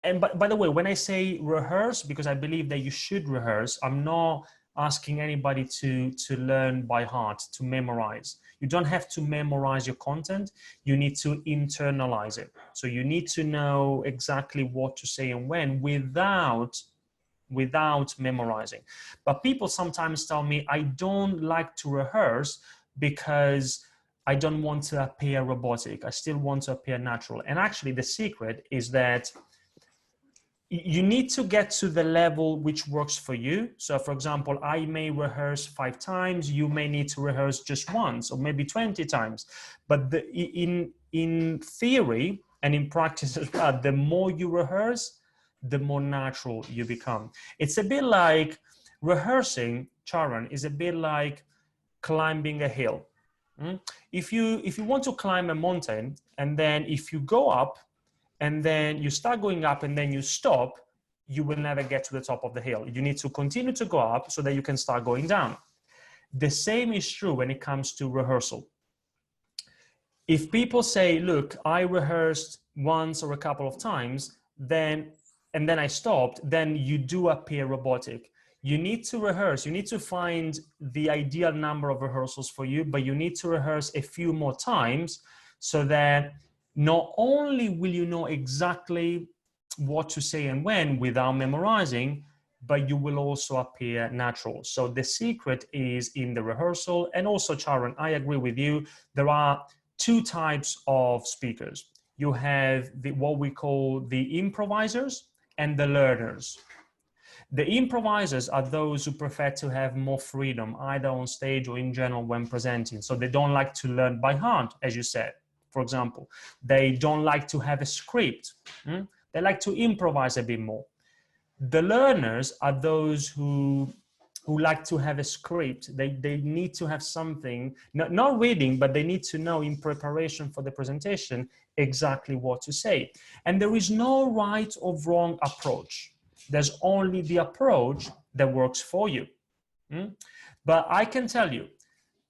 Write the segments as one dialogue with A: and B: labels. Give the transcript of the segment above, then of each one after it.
A: And by the way, when I say rehearse, because I believe that you should rehearse, I'm not asking anybody to learn by heart, to memorize. You don't have to memorize your content. You need to internalize it. So you need to know exactly what to say and when without memorizing. But people sometimes tell me, I don't like to rehearse because I don't want to appear robotic. I still want to appear natural. And actually the secret is that you need to get to the level which works for you. So for example, I may rehearse 5 times, you may need to rehearse just once or maybe 20 times. But in theory and in practice as well, the more you rehearse, the more natural you become. It's a bit like rehearsing, Charan, is a bit like climbing a hill. If you want to climb a mountain, and then if you go up, and then you start going up and then you stop, you will never get to the top of the hill. You need to continue to go up so that you can start going down. The same is true when it comes to rehearsal. If people say, look, I rehearsed once or a couple of times, and then I stopped, then you do appear robotic. You need to rehearse. You need to find the ideal number of rehearsals for you, but you need to rehearse a few more times so that not only will you know exactly what to say and when without memorizing, but you will also appear natural. So the secret is in the rehearsal. And also, Charan, I agree with you. There are 2 types of speakers. You have what we call the improvisers and the learners. The improvisers are those who prefer to have more freedom, either on stage or in general when presenting. So they don't like to learn by heart, as you said. For example, they don't like to have a script. They like to improvise a bit more. The learners are those who like to have a script. They need to have something, not reading, but they need to know in preparation for the presentation exactly what to say. And there is no right or wrong approach. There's only the approach that works for you. But I can tell you,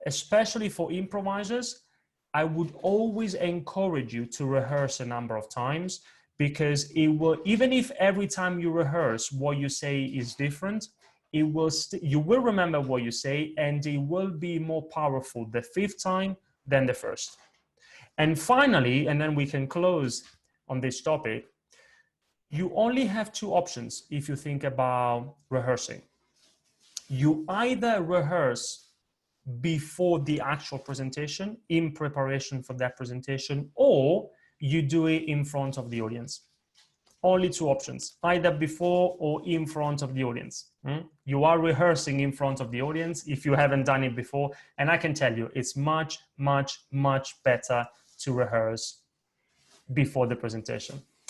A: especially for improvisers, I would always encourage you to rehearse a number of times, because it will, even if every time you rehearse what you say is different, it will you will remember what you say, and it will be more powerful the 5th time than the 1st. And finally, and then we can close on this topic, you only have 2 options if you think about rehearsing. You either rehearse before the actual presentation, in preparation for that presentation, or you do it in front of the audience. Only 2 options, either before or in front of the audience. You are rehearsing in front of the audience if you haven't done it before. And I can tell you, it's much, much, much better to rehearse before the presentation.